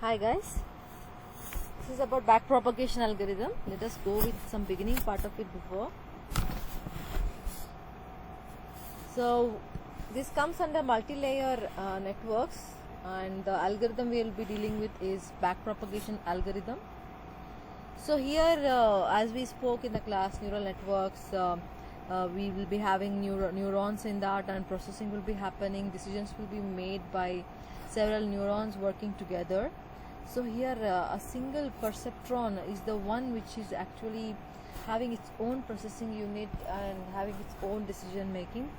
Hi guys, this is about backpropagation algorithm. Let us go with some beginning part of it before. So this comes under multi-layer networks, and the algorithm we will be dealing with is backpropagation algorithm. So here as we spoke in the class neural networks, we will be having neurons in that, and processing will be happening. Decisions will be made by several neurons working together. So here a single perceptron is the one which is actually having its own processing unit and having its own decision making.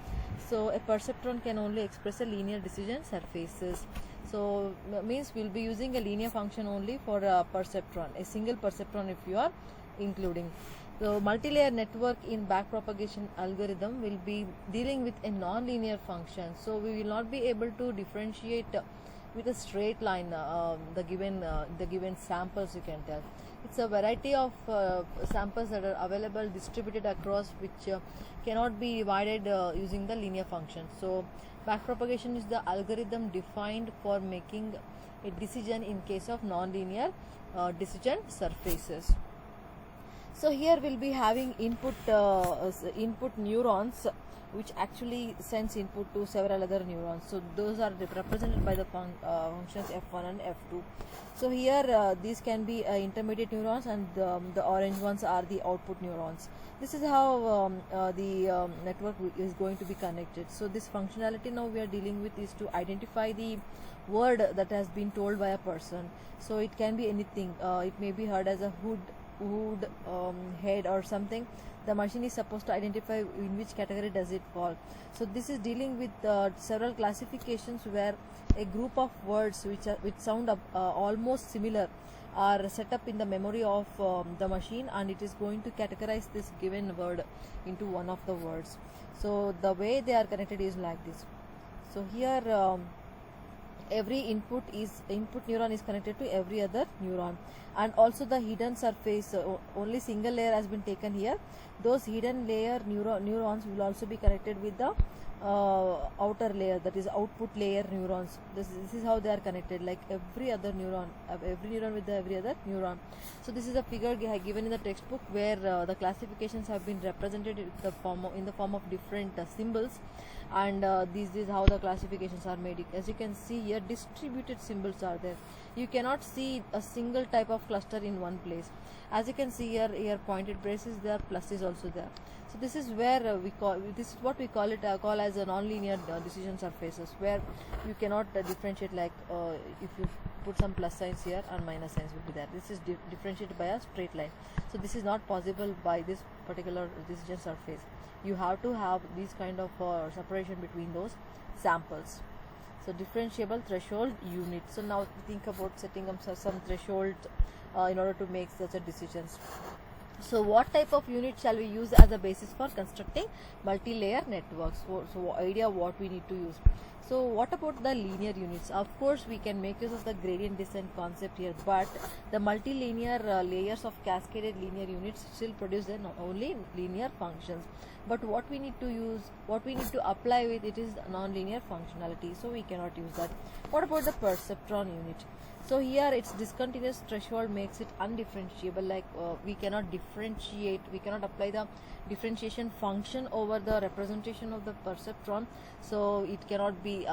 So a perceptron can only express a linear decision surfaces. So means we'll be using a linear function only for a perceptron, a single perceptron if you are including. So multi-layer network in backpropagation algorithm will be dealing with a non-linear function. So we will not be able to differentiate with a straight line the given samples. You can tell it's a variety of samples that are available distributed across, which cannot be divided using the linear function. So backpropagation is the algorithm defined for making a decision in case of non-linear decision surfaces. So here we'll be having input neurons, which actually sends input to several other neurons. So those are represented by the functions f1 and f2. So here these can be intermediate neurons, and the orange ones are the output neurons. This is how the network is going to be connected. So this functionality now we are dealing with is to identify the word that has been told by a person. So it can be anything. It may be heard as a hood, head or something. The machine is supposed to identify in which category does it fall. So this is dealing with several classifications where a group of words which sound almost similar are set up in the memory of the machine, and it is going to categorize this given word into one of the words. So the way they are connected is like this. So here every input neuron is connected to every other neuron, and also the hidden surface, only single layer has been taken here. Those hidden layer neurons will also be connected with the outer layer, that is output layer neurons. This is how they are connected, like every other neuron, with every other neuron. So this is a figure given in the textbook where the classifications have been represented in the form of different symbols, and this is how the classifications are made. As you can see here, distributed symbols are there. You cannot see a single type of cluster in one place. As you can see here pointed braces there, plus is also there. So this is where this is what we call as a non-linear decision surfaces, where you cannot differentiate, like if you put some plus signs here and minus signs will be there. This is differentiated by a straight line. So this is not possible by this particular decision surface. You have to have these kind of separation between those samples. So differentiable threshold unit. So now think about setting up some threshold in order to make such a decisions. So what type of unit shall we use as a basis for constructing multi-layer networks? So idea what we need to use. So what about the linear units? Of course we can make use of the gradient descent concept here, but the multi-linear layers of cascaded linear units still produce only linear functions. But what we need to apply with it is non-linear functionality, so we cannot use that. What about the perceptron unit? So here its discontinuous threshold makes it undifferentiable, like we cannot apply the differentiation function over the representation of the perceptron, so it cannot be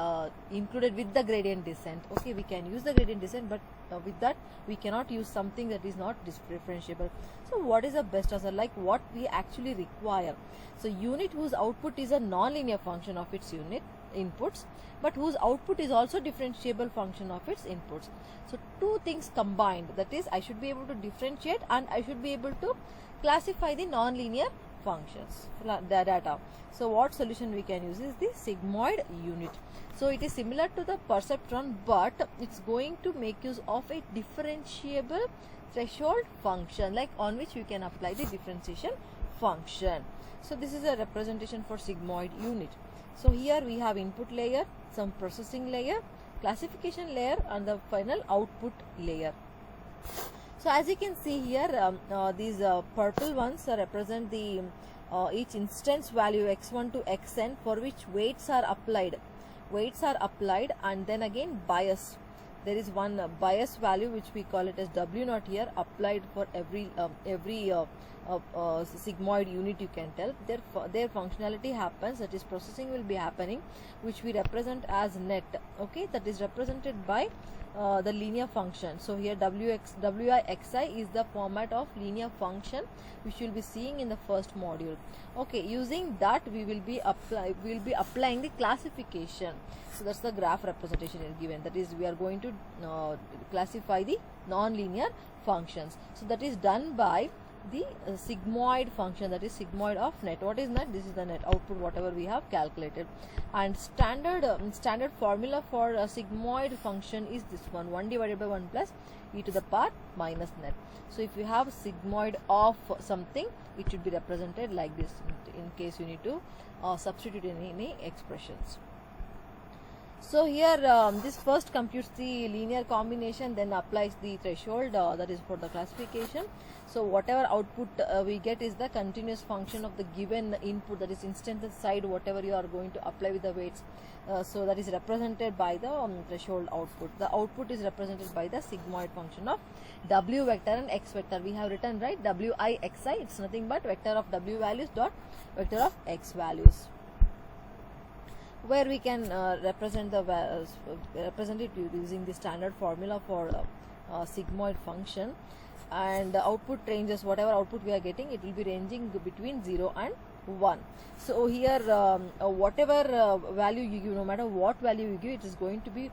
included with the gradient descent. Okay, we can use the gradient descent, but with that we cannot use something that is not differentiable. So what is the best answer, like what we actually require? So unit whose output is a non-linear function of its unit inputs, but whose output is also differentiable function of its inputs. So two things combined, that is I should be able to differentiate and I should be able to classify the non-linear functions, the data. So what solution we can use is the sigmoid unit. So it is similar to the perceptron, but it's going to make use of a differentiable threshold function, like on which we can apply the differentiation function. So this is a representation for sigmoid unit. So here we have input layer, some processing layer, classification layer, and the final output layer. So as you can see here, these purple ones represent the each instance value x1 to xn, for which weights are applied, and then again bias. there is one bias value which we call it as W naught here, applied for every sigmoid unit, you can tell. Their functionality happens, that is processing will be happening, which we represent as net. Okay, that is represented by the linear function. So here Wixi is the format of linear function which we will be seeing in the first module. Okay, using that we will be applying the classification. So that's the graph representation here given, that is we are going to classify the non-linear functions. So that is done by the sigmoid function, that is sigmoid of net. What is net? This is the net output whatever we have calculated. And standard formula for a sigmoid function is this one, 1 divided by 1 plus e to the power minus net. So if you have sigmoid of something, it should be represented like this in case you need to substitute any expressions. So here this first computes the linear combination, then applies the threshold, that is for the classification. So whatever output we get is the continuous function of the given input, that is instances side whatever you are going to apply with the weights. So that is represented by the threshold output. The output is represented by the sigmoid function of W vector and X vector. We have written, right, Wi xi, it's nothing but vector of W values dot vector of X values, where we can represent it using the standard formula for sigmoid function. And the output ranges, whatever output we are getting, it will be ranging between 0 and 1. So here whatever value you give, no matter what value you give, it is going to be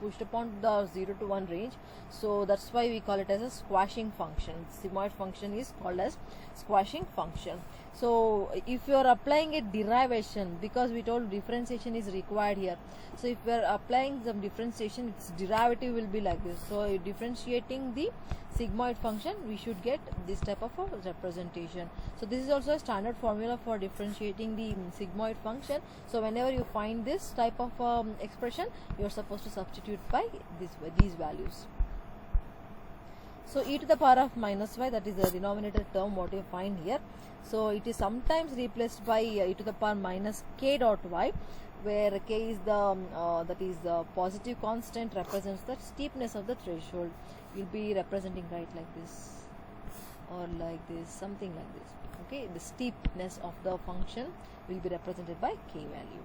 pushed upon the 0 to 1 range. So that's why we call it as a squashing function. Sigmoid function is called as squashing function. So if you are applying a derivation, because we told differentiation is required here, so if we are applying some differentiation, its derivative will be like this. So differentiating the sigmoid function, we should get this type of a representation. So this is also a standard formula for differentiating the sigmoid function. So whenever you find this type of expression, you are supposed to substitute by these values. So e to the power of minus y, that is the denominator term what you find here. So it is sometimes replaced by e to the power minus k dot y, where k is the positive constant, represents the steepness of the threshold. You'll be representing right like this or like this, something like this. Okay, the steepness of the function will be represented by k value.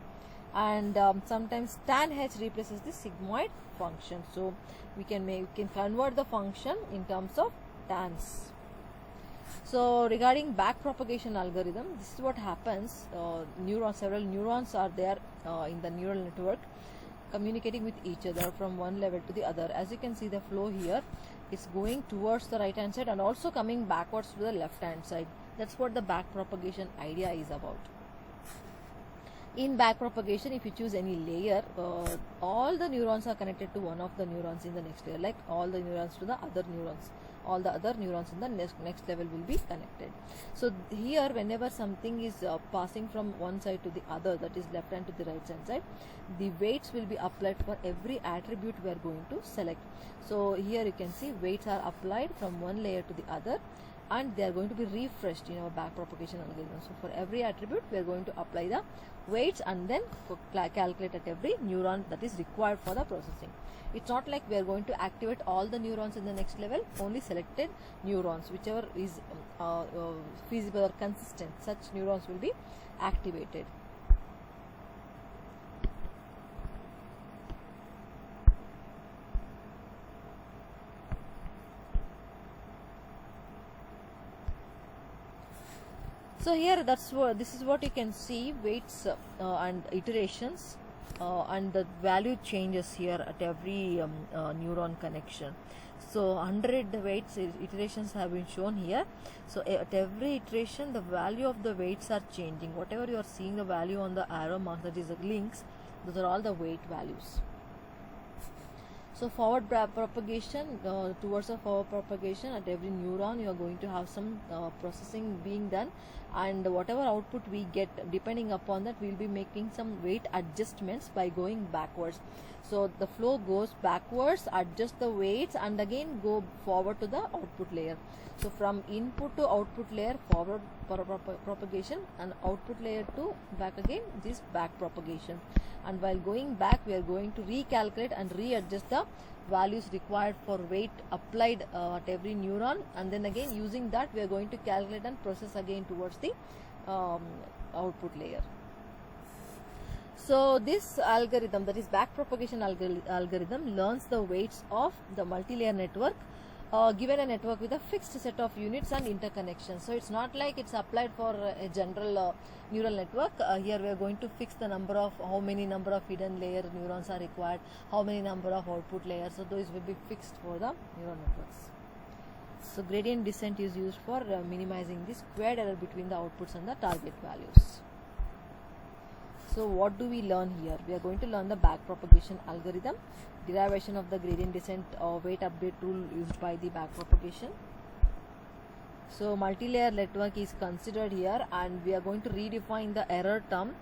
And sometimes tan h replaces the sigmoid function. So we can convert the function in terms of tans. So regarding backpropagation algorithm, this is what happens. Several neurons are there in the neural network, communicating with each other from one level to the other. As you can see, the flow here is going towards the right hand side and also coming backwards to the left hand side. That's what the backpropagation idea is about. In backpropagation, if you choose any layer, all the neurons are connected to one of the neurons in the next layer, like all the neurons to the other neurons. All the other neurons in the next level will be connected. So here, whenever something is passing from one side to the other, that is left hand to the right hand side, the weights will be applied for every attribute we are going to select. So here you can see weights are applied from one layer to the other, and they are going to be refreshed in our backpropagation algorithm. So for every attribute, we are going to apply the weights and then calculate at every neuron that is required for the processing. It's not like we are going to activate all the neurons in the next level, only selected neurons, whichever is feasible or consistent, such neurons will be activated. So here this is what you can see, weights and iterations and the value changes here at every neuron connection. So 100 weights iterations have been shown here. So at every iteration the value of the weights are changing. Whatever you are seeing the value on the arrow mark, that is the links, those are all the weight values. So propagation, towards a forward propagation, at every neuron you are going to have some processing being done, and whatever output we get, depending upon that, we will be making some weight adjustments by going backwards. So the flow goes backwards, adjust the weights, and again go forward to the output layer. So from input to output layer, forward propagation, and output layer to back again, this back propagation. And while going back, we are going to recalculate and readjust the values required for weight applied at every neuron, and then again using that we are going to calculate and process again towards the output layer. So this algorithm, that is backpropagation algorithm, learns the weights of the multi-layer network given a network with a fixed set of units and interconnections. So it's not like it's applied for a general neural network. Here we are going to fix the number of, how many number of hidden layer neurons are required, how many number of output layers. So those will be fixed for the neural networks. So gradient descent is used for minimizing the squared error between the outputs and the target values. So what do we learn here? We are going to learn the backpropagation algorithm, derivation of the gradient descent or weight update rule used by the backpropagation. So multi-layer network is considered here, and we are going to redefine the error term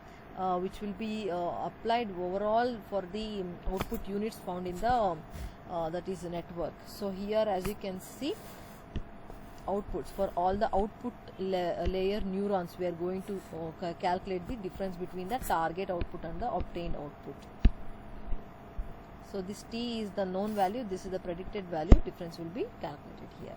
which will be applied overall for the output units found in the that is network. So here, as you can see, outputs for all the output layer neurons, we are going to calculate the difference between the target output and the obtained output. So this t is the known value, this is the predicted value, difference will be calculated here.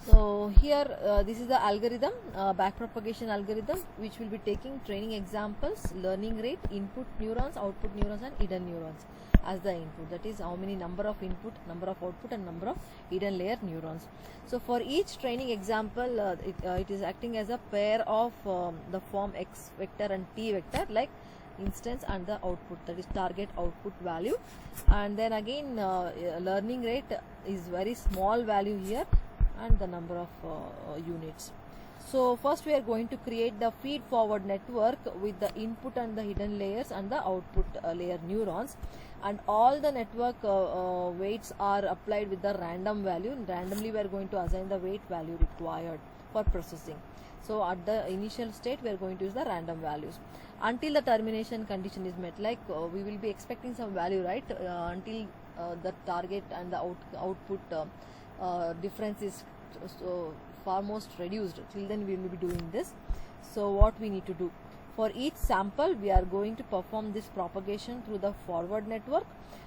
So here this is the algorithm, backpropagation algorithm, which will be taking training examples, learning rate, input neurons, output neurons, and hidden neurons as the input. That is how many number of input, number of output, and number of hidden layer neurons. So for each training example, it is acting as a pair of the form x vector and t vector, like instance and the output, that is target output value. And then again learning rate is very small value here, and the number of units. So first we are going to create the feed forward network with the input and the hidden layers and the output layer neurons, and all the network weights are applied with the random value. Randomly we are going to assign the weight value required for processing. So at the initial state we are going to use the random values until the termination condition is met, like we will be expecting some value, right, until the target and the output difference is so far most reduced. Till then we will be doing this. So what we need to do, for each sample we are going to perform this propagation through the forward network.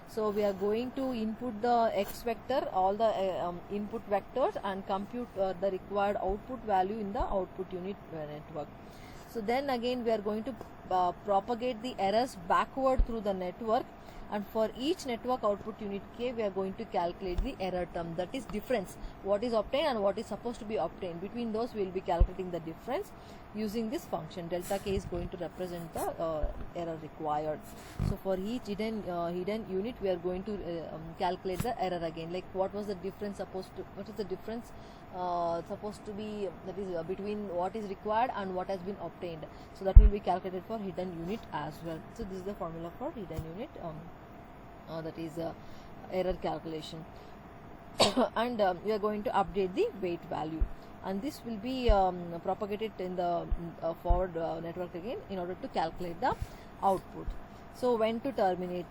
So we are going to input the x vector, all the input vectors, and compute the required output value in the output unit network. So then again we are going to propagate the errors backward through the network, and for each network output unit k we are going to calculate the error term, that is difference, what is obtained and what is supposed to be obtained. Between those we will be calculating the difference using this function. Delta k is going to represent the error required. So for each hidden unit we are going to calculate the error again, like what was the difference supposed to, what is the difference supposed to be, that is between what is required and what has been obtained. So that will be calculated for hidden unit as well. So this is the formula for hidden unit, that is error calculation. And we are going to update the weight value, and this will be propagated in the forward network again in order to calculate the output. So when to terminate,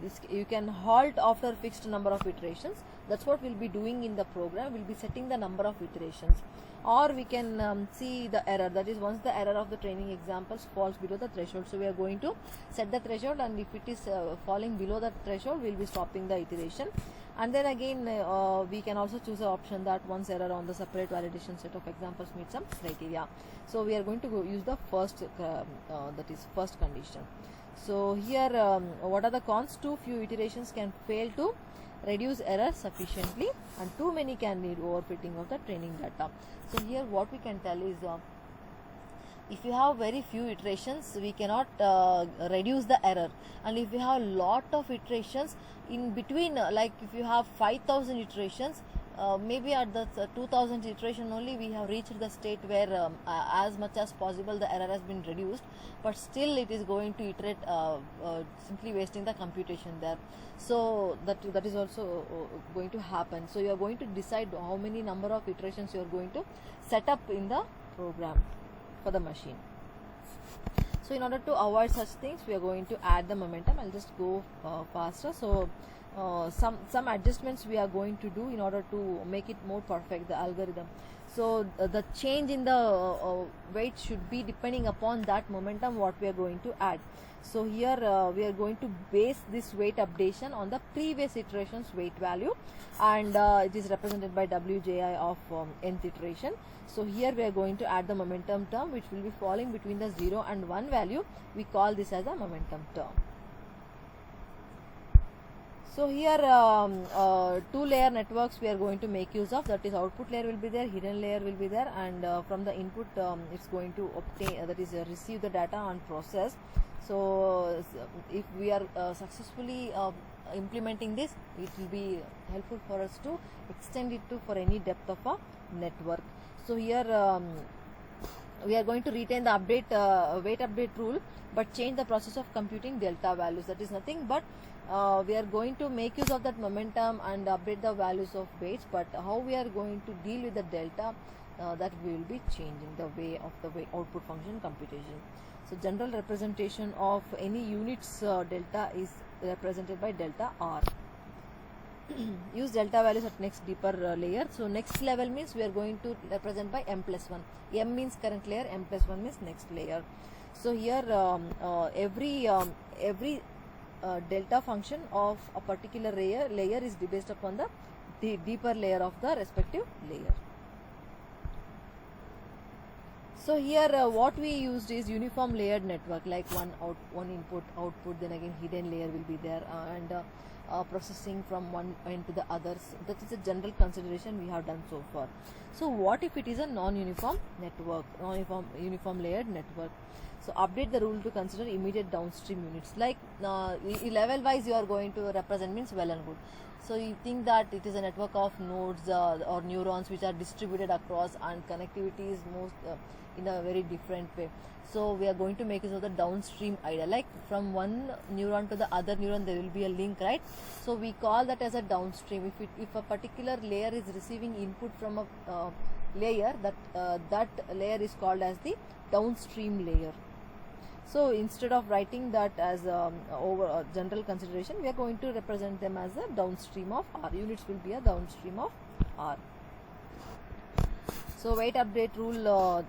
this you can halt after fixed number of iterations. That's what we'll be doing in the program. We'll be setting the number of iterations, or we can see the error, that is once the error of the training examples falls below the threshold. So we are going to set the threshold, and if it is falling below the threshold we'll be stopping the iteration. And then again we can also choose an option that once error on the separate validation set of examples meets some criteria. So we are going to use the first that is first condition. So here what are the cons? Too few iterations can fail to reduce errors sufficiently, and too many can need overfitting of the training data. So here what we can tell is if you have very few iterations we cannot reduce the error, and if you have lot of iterations in between, like if you have 5000 iterations, maybe at the 2000 iteration only we have reached the state where as much as possible the error has been reduced, but still it is going to iterate, simply wasting the computation there. So that is also going to happen. So you are going to decide how many number of iterations you are going to set up in the program for the machine. So in order to avoid such things, we are going to add the momentum. I'll just go faster. So some adjustments we are going to do in order to make it more perfect, the algorithm. So the change in the weight should be depending upon that momentum what we are going to add. So here we are going to base this weight updation on the previous iteration's weight value, and it is represented by Wji of nth iteration. So here we are going to add the momentum term, which will be falling between the 0 and 1 value. We call this as a momentum term. So here 2 layer networks we are going to make use of, that is output layer will be there, hidden layer will be there, and from the input it's going to obtain, that is receive the data and process. So if we are successfully implementing this, it will be helpful for us to extend it to for any depth of a network. So here we are going to retain the update weight update rule, but change the process of computing delta values. That is nothing but we are going to make use of that momentum and update the values of weights, but how we are going to deal with the delta, that we will be changing the way of the output function computation. So general representation of any units delta is represented by delta R. Use delta values at next deeper layer. So next level means we are going to represent by m plus 1. M means current layer, m plus 1 means next layer. So here every delta function of a particular layer is based upon the deeper layer of the respective layer. So here what we used is uniform layered network, like one input output, then again hidden layer will be there, and processing from one end to the others. That is a general consideration we have done so far. So what if it is a non-uniform network, uniform layered network? So update the rule to consider immediate downstream units, like level wise you are going to represent means well and good. So you think that it is a network of nodes or neurons which are distributed across, and connectivity is most in a very different way. So we are going to make use of the downstream idea, like from one neuron to the other neuron there will be a link, right? So we call that as a downstream. If a particular layer is receiving input from a layer, that layer is called as the downstream layer. So instead of writing that as over general consideration, we are going to represent them as a downstream of R. Units will be a downstream of R. So weight update rule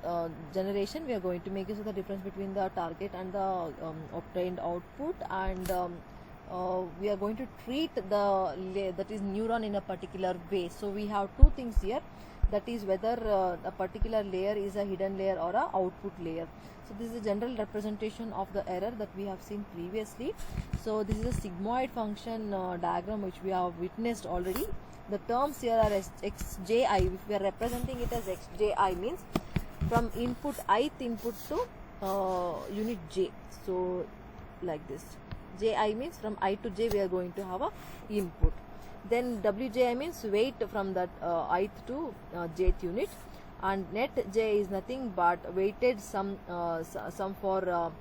generation, we are going to make use of the difference between the target and the obtained output, and we are going to treat that is neuron in a particular way. So we have two things here, that is whether a particular layer is a hidden layer or a output layer. So this is a general representation of the error that we have seen previously. So this is a sigmoid function diagram which we have witnessed already. The terms here are xji. If we are representing it as xji, means from ith input to unit j. So like this, ji means from I to j we are going to have a input. Then wji means weight from that ith to jth unit, and net j is nothing but weighted sum for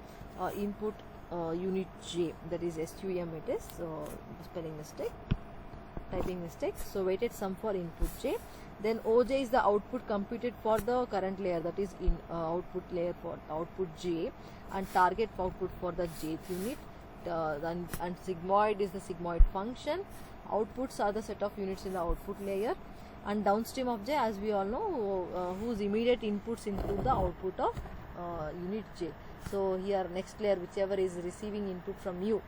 input unit j, that is sum it is, so spelling mistake, typing mistake. So weighted sum for input j. Then oj is the output computed for the current layer, that is in output layer for output j, and target output for the jth unit. And sigmoid is the sigmoid function. Outputs are the set of units in the output layer, and downstream of j, as we all know, whose immediate inputs include the output of unit j. So here next layer, whichever is receiving input from you,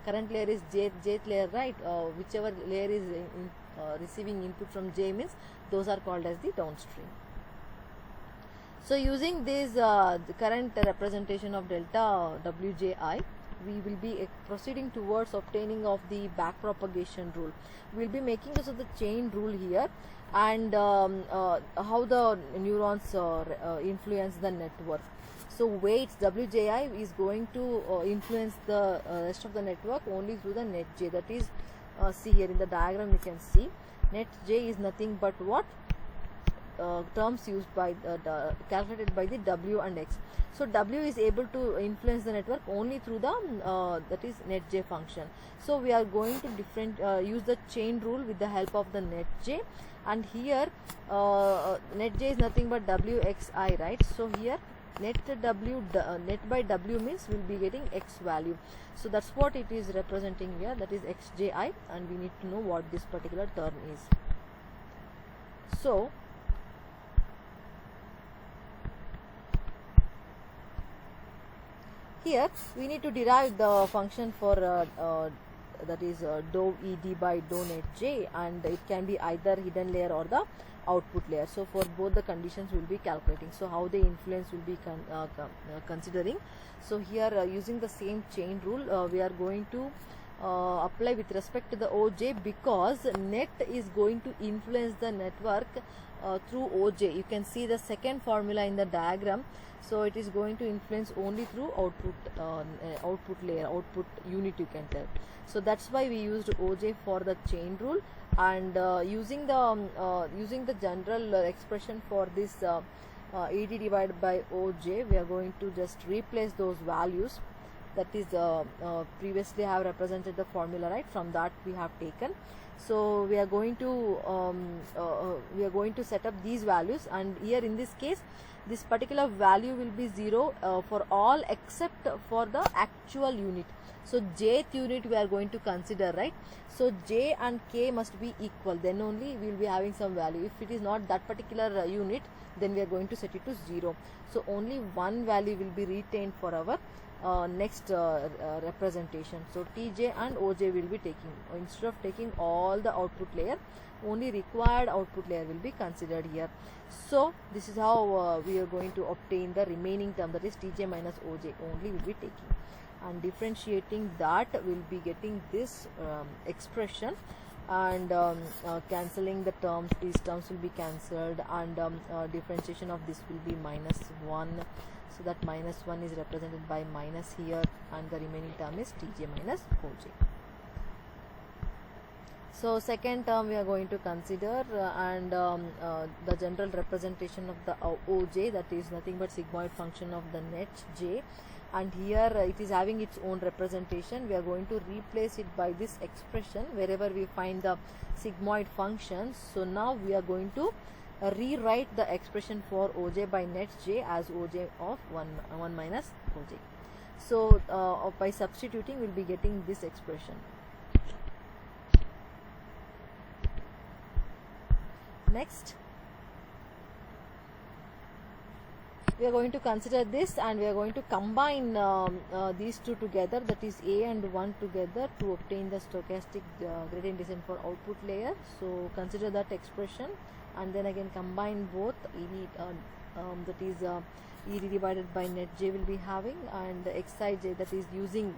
current layer is jth layer, right? Whichever layer is receiving input from j means those are called as the downstream. So using this the current representation of delta wji, we will be proceeding towards obtaining of the backpropagation rule. We will be making use of the chain rule here, and how the neurons influence the network. So weights wji is going to influence the rest of the network only through the net j. That is, see here in the diagram you can see net j is nothing but what? Terms used by calculated by the w and x. So w is able to influence the network only through the that is net j function. So we are going to use the chain rule with the help of the net j, and here net j is nothing but wxi, right? So here net by w means we will be getting x value. So that's what it is representing here, that is xji, and we need to know what this particular term is. So here we need to derive the function for that is dou ed by dou net j, and it can be either hidden layer or the output layer. So for both the conditions we will be calculating. So how the influence will be considering. So here using the same chain rule we are going to apply with respect to the OJ, because net is going to influence the network through OJ. You can see the second formula in the diagram. So it is going to influence only through output layer, output unit, you can tell. So that's why we used OJ for the chain rule, and using the general expression for this ED divided by OJ, we are going to just replace those values. That is previously I have represented the formula, right? From that we have taken. So we are going to set up these values, and here in this case this particular value will be 0 for all except for the actual unit. So jth unit we are going to consider, right? So j and k must be equal, then only we will be having some value. If it is not that particular unit, then we are going to set it to 0. So only one value will be retained for our next representation. So tj and oj will be taking, instead of taking all the output layer, only required output layer will be considered here. So this is how we are going to obtain the remaining term, that is tj minus oj only will be taking, and differentiating that will be getting this expression, and cancelling the terms, these terms will be cancelled, and differentiation of this will be -1. So that -1 is represented by minus here, and the remaining term is tj minus oj. So second term we are going to consider, and the general representation of the oj, that is nothing but sigmoid function of the net j, and here it is having its own representation. We are going to replace it by this expression wherever we find the sigmoid function. So now we are going to rewrite the expression for oj by net j as oj of 1 minus oj. So by substituting we will be getting this expression. Next we are going to consider this, and we are going to combine these two together, that is a and 1 together, to obtain the stochastic gradient descent for output layer. So consider that expression, and then again combine both. That is ed divided by net j will be having, and xij, that is using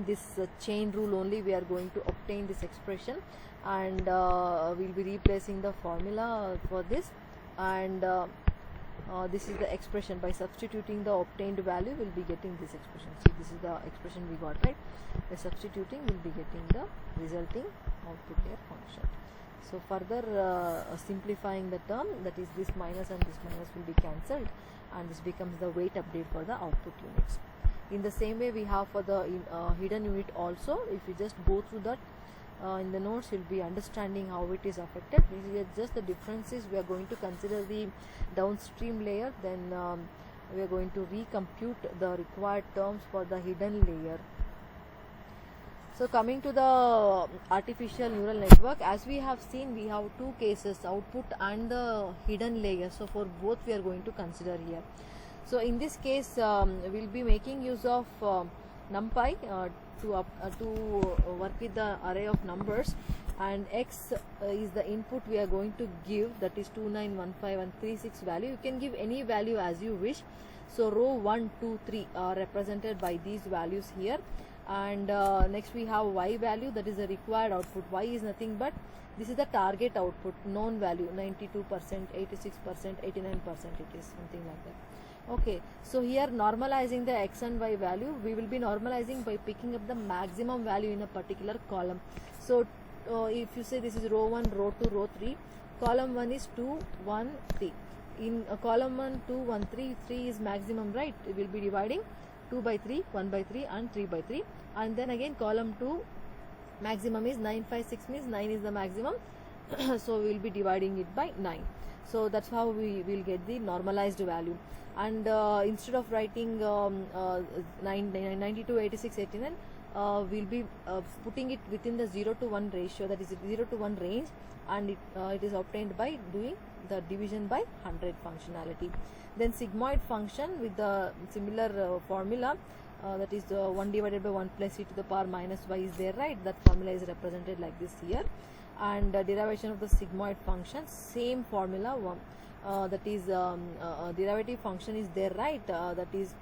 this chain rule only we are going to obtain this expression, and we'll be replacing the formula for this, and this is the expression. By substituting the obtained value we'll be getting this expression. See, this is the expression we got, right? By substituting we'll be getting the resulting output layer function. So further simplifying the term, that is this minus and this minus will be cancelled, and this becomes the weight update for the output units. In the same way we have for the hidden unit also. If you just go through that in the notes, you'll be understanding how it is affected. This is just the differences. We are going to consider the downstream layer, then we are going to recompute the required terms for the hidden layer. So coming to the artificial neural network, as we have seen, we have two cases, output and the hidden layer. So for both we are going to consider here. So in this case we will be making use of NumPy to work with the array of numbers, and x is the input we are going to give, that is 2915 and 36 value. You can give any value as you wish. So row 1 2 3 are represented by these values here, and next we have y value, that is the required output. Y is nothing but this is the target output, known value 92%, 86%, 89%, it is something like that. Okay, so here normalizing the x and y value, we will be normalizing by picking up the maximum value in a particular column. So if you say this is row 1, row 2, row 3, column 1 is 2, 1, 3. In column 1, 2, 1, 3, 3 is maximum, right? We will be dividing 2 by 3, 1 by 3 and 3 by 3. And then again column 2 maximum is 9, 5, 6 means 9 is the maximum. So we will be dividing it by 9. So that's how we will get the normalized value. And instead of writing 92, 86, 89, we'll be putting it within the 0 to 1 ratio, that is 0 to 1 range, and it is obtained by doing the division by 100 functionality. Then sigmoid function with the similar formula, that is 1 divided by 1 plus e to the power minus y is there, right? That formula is represented like this here. And derivation of the sigmoid function, same formula, that is derivative function is there, right? That is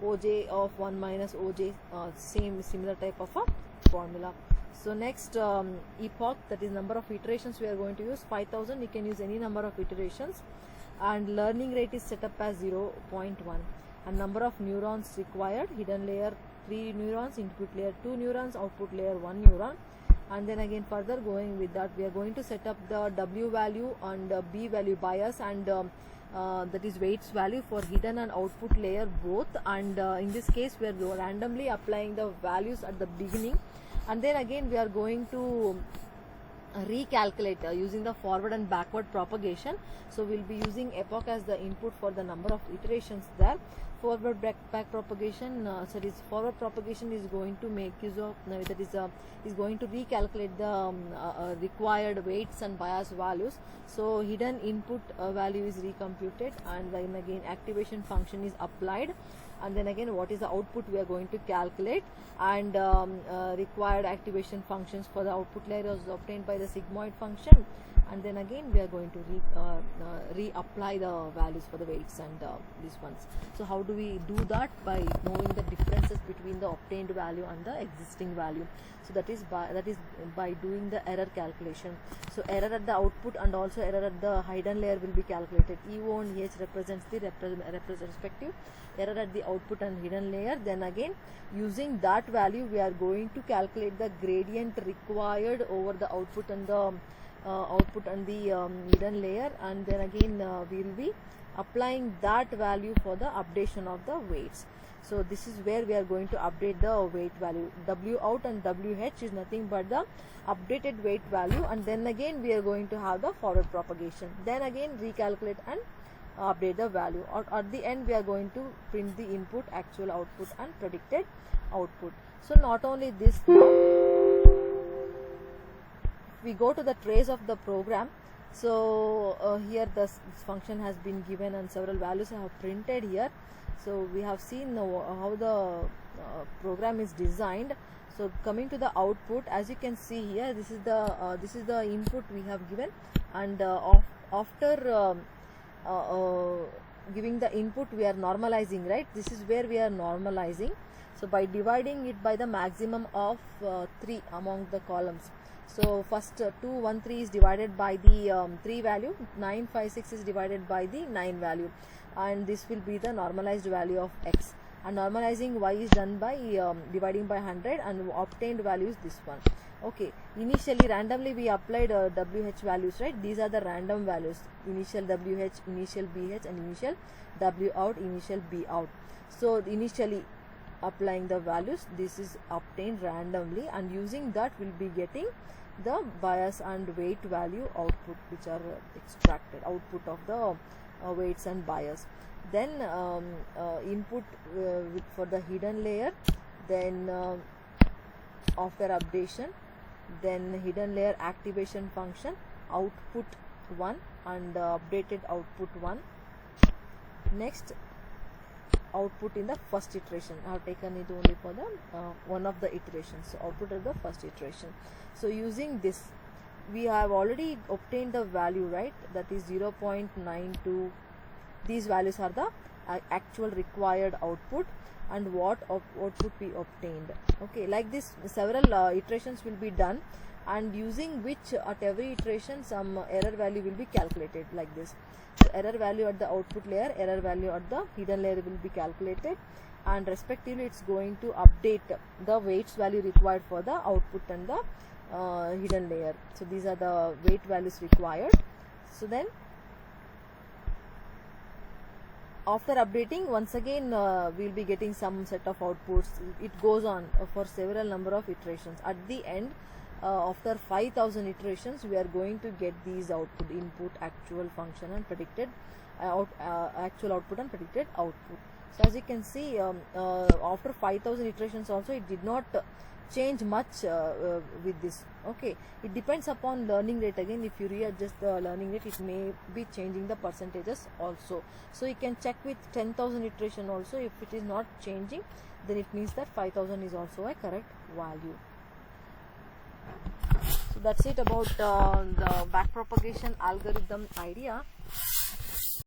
oj of 1 minus oj, similar type of a formula. So next epoch, that is number of iterations we are going to use 5000. You can use any number of iterations, and learning rate is set up as 0.1, and number of neurons required, hidden layer 3 neurons, input layer 2 neurons, output layer 1 neuron. And then again further going with that, we are going to set up the W value and B value bias, and that is weights value for hidden and output layer both. And in this case we are randomly applying the values at the beginning, and then again we are going to recalculate using the forward and backward propagation. So we'll be using epoch as the input for the number of iterations there. Forward back propagation, so this forward propagation is going to make use of, that is going to recalculate the required weights and bias values. So hidden input value is recomputed, and then again activation function is applied, and then again what is the output we are going to calculate, and required activation functions for the output layer is obtained by the sigmoid function. And then again we are going to reapply the values for the weights and these ones. So how do we do that? By knowing the differences between the obtained value and the existing value. So that is by doing the error calculation. So error at the output and also error at the hidden layer will be calculated. EO and EH represents the respective error at the output and hidden layer. Then again using that value we are going to calculate the gradient required over the output and the hidden layer, and then again we will be applying that value for the updation of the weights. So this is where we are going to update the weight value. W out and WH is nothing but the updated weight value, and then again we are going to have the forward propagation. Then again recalculate and update the value. Or at the end we are going to print the input, actual output and predicted output. So not only this, we go to the trace of the program. So here this function has been given and several values I have printed here. So we have seen how the program is designed. So coming to the output, as you can see here, this is the input we have given, and after giving the input we are normalizing, right? This is where we are normalizing. So by dividing it by the maximum of 3 among the columns. So first 2, 1, 3 is divided by the 3 value, 9, 5, 6 is divided by the 9 value, and this will be the normalized value of x. And normalizing y is done by dividing by 100, and obtained value is this one. Okay, initially randomly we applied WH values, right? These are the random values: initial WH, initial BH, and initial W out, initial B out. So initially applying the values, this is obtained randomly, and using that we'll be getting the bias and weight value output, which are extracted, output of the weights and bias. Then input for the hidden layer, then after updation, then hidden layer activation function, output 1 and updated output 1. Next output in the first iteration. I have taken it only for the one of the iterations. So output of the first iteration. So using this we have already obtained the value, right? That is 0.92. These values are the actual required output and what output we obtained. Okay, like this several iterations will be done, and using which at every iteration some error value will be calculated like this. So error value at the output layer, error value at the hidden layer will be calculated, and respectively it's going to update the weights value required for the output and the hidden layer. So these are the weight values required. So then after updating, once again we'll be getting some set of outputs. It goes on for several number of iterations. At the end, after 5000 iterations, we are going to get these output: input, actual function, and predicted actual output and predicted output. So as you can see, after 5000 iterations also, it did not change much with this. Okay, it depends upon learning rate. Again, if you readjust the learning rate, it may be changing the percentages also. So you can check with 10,000 iteration also. If it is not changing, then it means that 5000 is also a correct value. So that's it about the backpropagation algorithm idea.